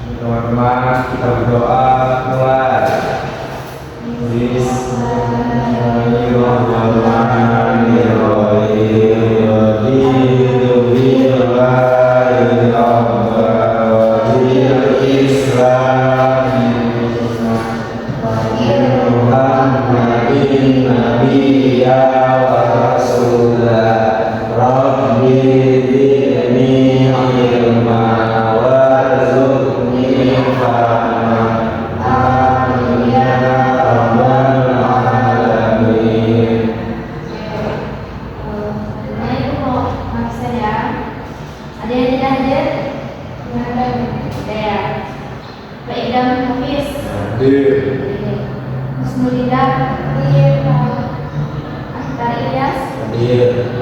Teman-teman, kita berdoa mulai. Kita mulai ya.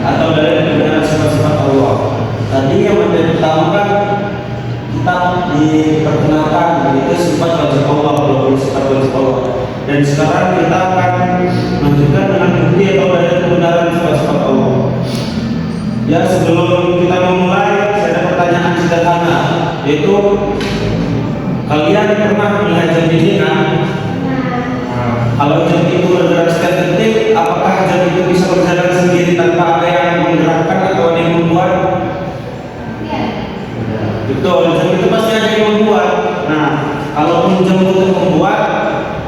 atau dalil kebenaran sifat-sifat Allah. Tadi yang menjadi pertama kan kita diperkenalkan itu sifat wajib Allah, belum sifat wajib Allah. Dan sekarang kita akan menunjukkan dengan bukti atau dalil kebenaran sifat-sifat Allah. Ya, sebelum kita memulai, saya ada pertanyaan sederhana, yaitu kalian pernah melihat jam kan? Kalau jam itu bergerak setiap detik, apakah jam itu bisa berjalan sendiri tanpa ada yang menggerakkan atau ada yang membuat? Betul, jam itu pasti ada yang membuat. Nah, kalau jam itu membuat,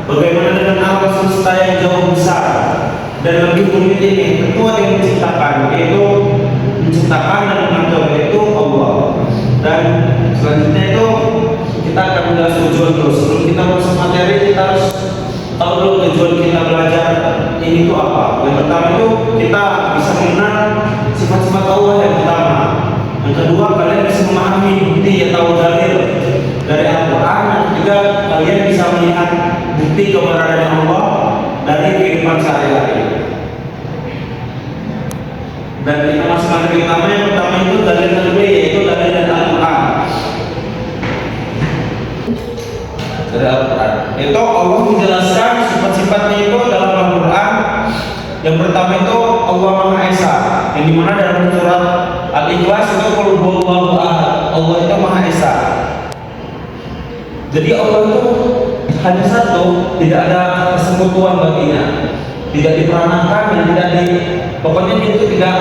bagaimana dengan alam semesta yang jauh besar dan lebih rumit ini? Tentu ada yang menciptakan, yaitu menciptakan dan mengatur, yaitu Allah. Dan selanjutnya itu kita akan menjelaskan tujuan terus. Sebelum kita masuk materi, kita harus tahu dulu tujuan kita belajar ini itu apa. Yang pertama itu kita bisa mengenal sifat-sifat Allah yang pertama. Yang kedua, kalian bisa memahami bukti atau dalil dari Al-Quran. Yang ketiga, kalian bisa melihat bukti keberadaan Allah dari kehidupan sehari-hari. Dan kita masuk materi utama. Yang pertama itu dalil terlebih, yaitu dalil dari Al-Quran. Dari Al-Quran itu Allah menjelaskan sifat-sifatnya itu dalam Al-Quran. Yang pertama itu Allah Maha Esa, yang dimana dalam surat Al-Ikhlas itu qul huwallahu ahad, Allah itu Maha Esa. Jadi Allah itu hanya satu, tidak ada persekutuan baginya, tidak diperankan dan tidak pokoknya itu tidak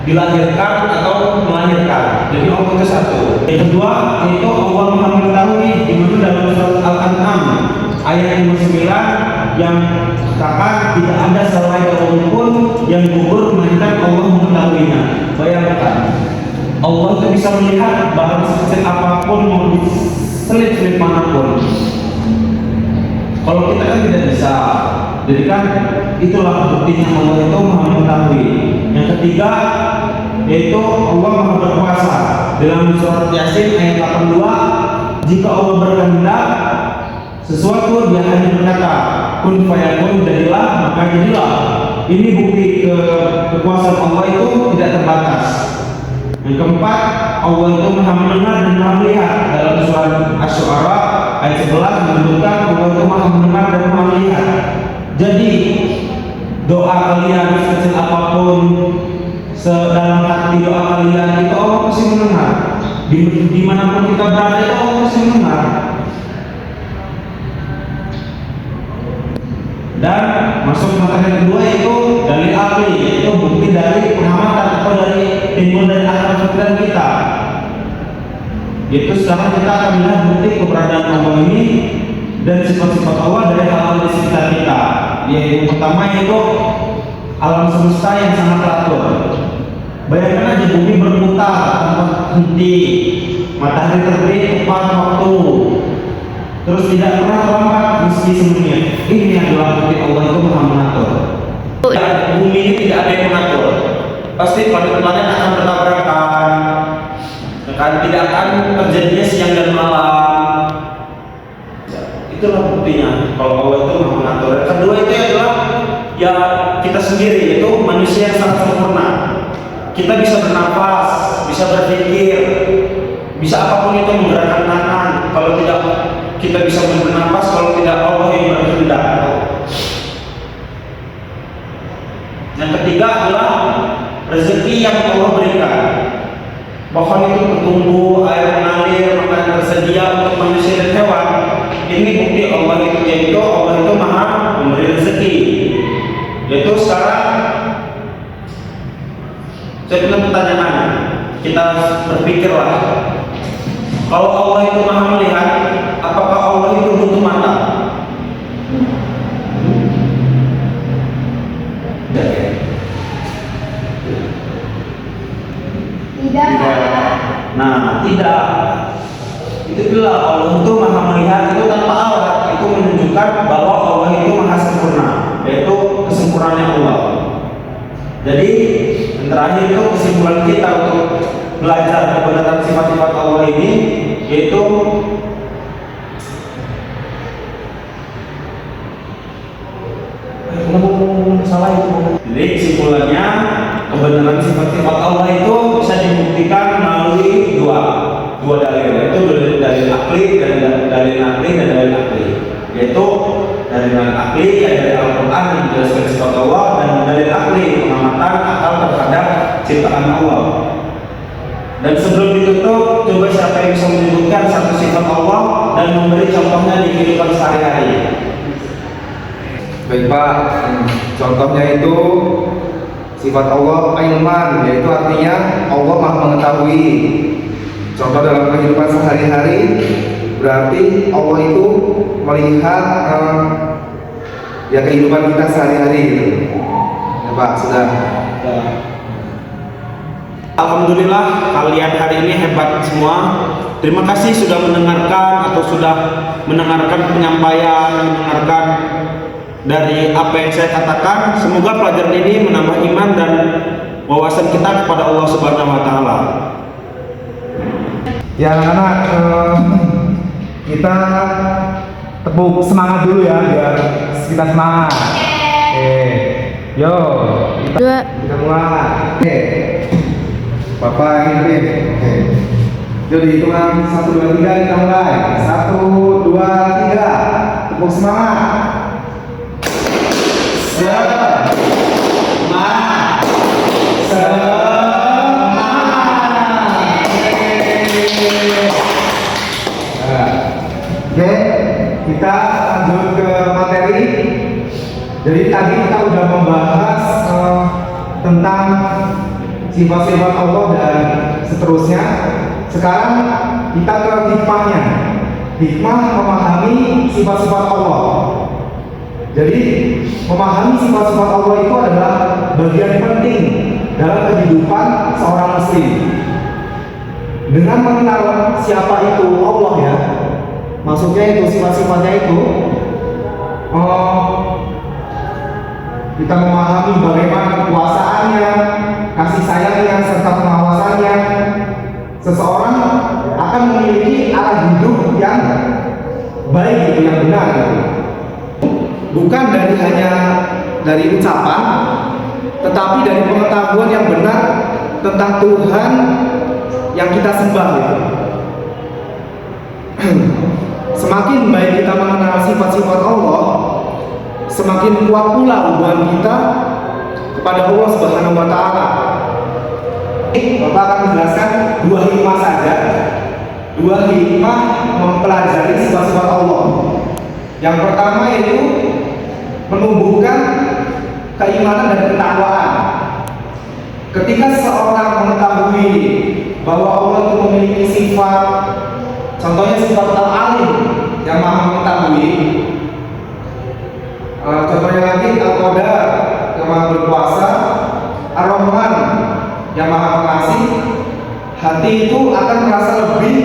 dilahirkan atau melahirkan. Jadi Allah itu satu. Yang kedua itu Allah Maha mengetahui, di mana dalam surat Al-An'am ayat 59 yang katakan tidak ada selain Allah pun yang gugur melainkan Allah mengetahuinya. Bayangkan, Allah itu bisa melihat barang sekecil apapun mau diselip-selip manapun. Kalau kita kan tidak bisa. Jadi kan itulah buktinya Allah itu Maha mengetahui. Yang ketiga yaitu Allah Maha berkuasa. Dalam surat Yasin ayat 82, jika Allah berkehendak sesuatu, dia hanya berkata kun fayakun, jadilah maka jadilah. Ini bukti kekuasaan Allah itu tidak terbatas. Yang keempat, Allah itu Maha mendengar dan Maha melihat. Dalam surat Asy-Syu'ara ayat 11 menunjukkan Allah itu Maha mendengar dan Maha melihat. Jadi doa kalian sekecil apapun, sedalam hati doa kalian itu Allah pasti mendengar. Dimanapun kita berada itu Allah pasti mendengar. Dan masuk materi kedua yaitu dalil akli, yaitu bukti dari pengamatan atau dari timbul dari akal pikiran kita. Yaitu sekarang kita akan melihat bukti keberadaan Allah ini dan sifat-sifat Allah dari hal-hal di sekitar kita. Yang pertama yaitu alam semesta yang sangat teratur. Bayangkan aja bumi berputar tanpa henti, matahari terbit tepat waktu, terus tidak pernah terlambat meski sebelumnya. Ini adalah bukti Allah itu Maha mengatur. Bumi ini tidak ada yang mengatur. Pasti planet-planet akan bertabrakan, tidak akan terjadinya siang dan malam. Itulah buktinya kalau Allah itu Maha mengatur. Yang kedua itu adalah ya kita sendiri, yaitu manusia yang sangat sempurna. Kita bisa bernafas, bisa berpikir, bisa apapun itu menggerakkan tangan. Kalau tidak kita bisa bernafas, kalau tidak Allah yang berkehendak. Yang ketiga adalah rezeki yang Allah berikan. Pohon itu bertumbuh, air mengalir, makanan tersedia untuk manusia dan hewan. Ini bukti Allah itu, yaitu Allah itu Maha memberi rezeki. Yaitu sekarang saya punya pertanyaan, kita berpikirlah, kalau Allah itu Maha melihat, apakah Allah itu butuh mata? Tidak. Nah, tidak. Itu bila Allah itu Maha melihat itu tanpa alat, itu menunjukkan bahwa Allah itu Maha sempurna, yaitu kesempurnaannya Allah. Jadi yang terakhir itu kesimpulan kita untuk belajar kebenaran sifat-sifat Allah ini, yaitu salah itu. Jadi kesimpulannya kebenaran sifat-sifat Allah itu bisa dibuktikan melalui dua dalil, yaitu dalil akli dan dalil nakli dan dalil akli, yaitu dalil akli dari Al-Quran yang menjelaskan sifat Allah, dan dalil akli pengamatan akal terhadap ciptaan Allah. Dan sebelum ditutup, coba siapa yang bisa menyebutkan satu sifat Allah dan memberi contohnya di kehidupan sehari-hari. Baik Pak, contohnya itu sifat Allah ilman, yaitu artinya Allah maha mengetahui. Contoh dalam kehidupan sehari-hari berarti Allah itu melihat ya kehidupan kita sehari-hari gitu. Ya Pak, sudah. Alhamdulillah kalian hari ini hebat semua. Terima kasih sudah mendengarkan atau sudah mendengarkan penyampaian, mendengarkan dari apa yang saya katakan. Semoga pelajaran ini menambah iman dan wawasan kita kepada Allah Subhanahu wa taala. Ya anak-anak, kita tepuk semangat dulu ya biar kita semangat. Oke. Yo, kita mulai. Oke. Bapak ini. Oke. Jadi hitungan 1 2 3 kita mulai. 1 2 3. Tepuk semangat. Semangat. Oke, kita lanjut ke materi. Jadi tadi kita udah membahas tentang sifat-sifat Allah dan seterusnya. Sekarang kita ke hikmahnya. Hikmah memahami sifat-sifat Allah. Jadi memahami sifat-sifat Allah itu adalah bagian penting dalam kehidupan seorang muslim. Dengan mengenal siapa itu Allah ya, maksudnya itu sifat-sifatnya itu, kita memahami bagaimana kekuasaannya, kasih sayangnya, serta pengawasannya. Seseorang akan memiliki arah hidup yang baik, yang benar. Bukan hanya dari ucapan, tetapi dari pengetahuan yang benar tentang Tuhan yang kita sembah. Semakin baik kita mengenal sifat-sifat Allah, semakin kuat pula hubungan kita kepada Allah Subhanahu wa taala. Bapak akan menjelaskan 2 hikmah saja. 2 hikmah mempelajari sifat-sifat Allah. Yang pertama yaitu menumbuhkan keimanan dan ketakwaan. Ketika seorang mengetahui bahwa Allah itu memiliki sifat, contohnya sifat Al-Alim yang maha mengetahui, contohnya lagi Al-Qadar yang maha berkuasa, Ar-Rahman yang maha pengasih, hati itu akan merasa lebih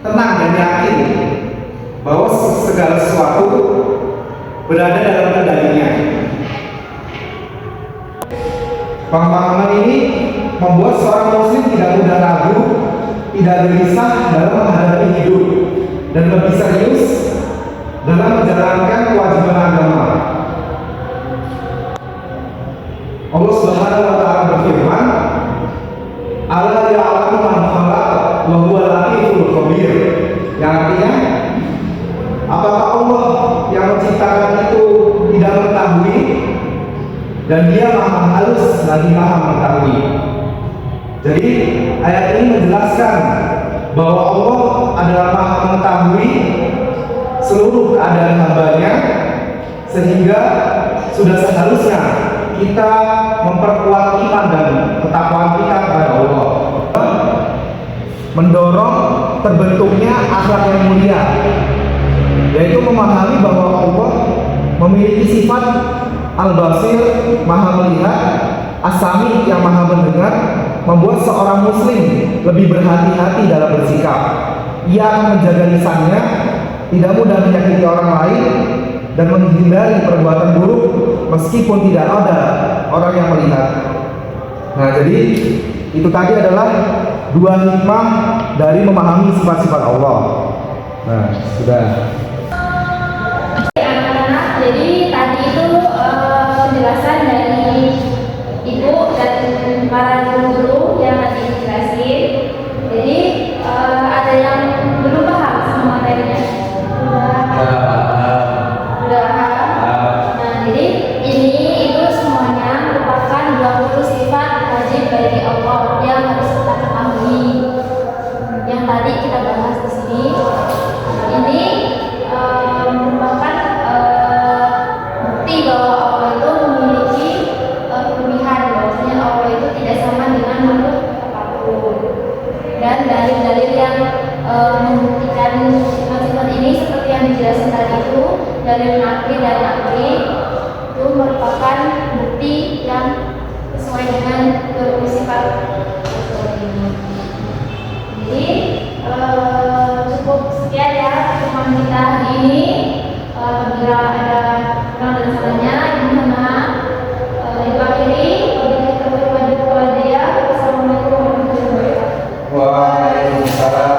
tenang dan yakin bahwa segala sesuatu berada dalam kendalinya. Pemahaman ini membuat seorang muslim tidak mudah ragu, tidak gelisah dalam menghadapi hidup, dan lebih serius dalam menjalankan kewajiban agama. Allah Subhanahu wa taala berfirman, "Ala ya'lamu man khalaq wa huwa al-latiful khabir." Yang artinya, apakah Allah yang menciptakan itu tidak mengetahui, dan Dia maha halus lagi maha mengetahui. Jadi ayat ini menjelaskan bahwa Allah adalah maha mengetahui seluruh keadaan hambanya, sehingga sudah seharusnya kita memperkuat iman dan ketakwaan kita kepada Allah, mendorong terbentuknya akhlak yang mulia, yaitu memahami bahwa Allah memiliki sifat Al-Basir, maha melihat, As-Sami yang maha mendengar, membuat seorang muslim lebih berhati-hati dalam bersikap. Ia akan menjaga lisannya, tidak mudah menyakiti orang lain, dan menghindari perbuatan buruk meskipun tidak ada orang yang melihat. Nah, jadi itu tadi adalah 2 hikmah dari memahami sifat-sifat Allah. Nah, sudah. Anak-anak, jadi tadi itu penjelasan dari Ibu dan para guru yang tadi dijelasin. Jadi ada yang belum paham sama materinya? Udah paham? Nah, jadi ini itu semuanya merupakan 20 sifat wajib bagi Allah yang harus kita ketahui. Yang tadi kita bahas di sini, ini merupakan bukti bahwa Allah itu memiliki kelebihan, bahwasanya Allah itu tidak sama dengan makhluk apapun. Dan dalil-dalil yang membuktikan sifat-sifat ini seperti yang dijelaskan tadi itu, dalil nakli dan nakli itu merupakan bukti yang sesuai dengan sifat ini. Jadi cukup sekian ya pertemuan kita hari ini. Apabila ada kurang dan salahnya, mohon maaf. Itu akhiri. Wassalamualaikum warahmatullahi wabarakatuh. Waalaikumsalam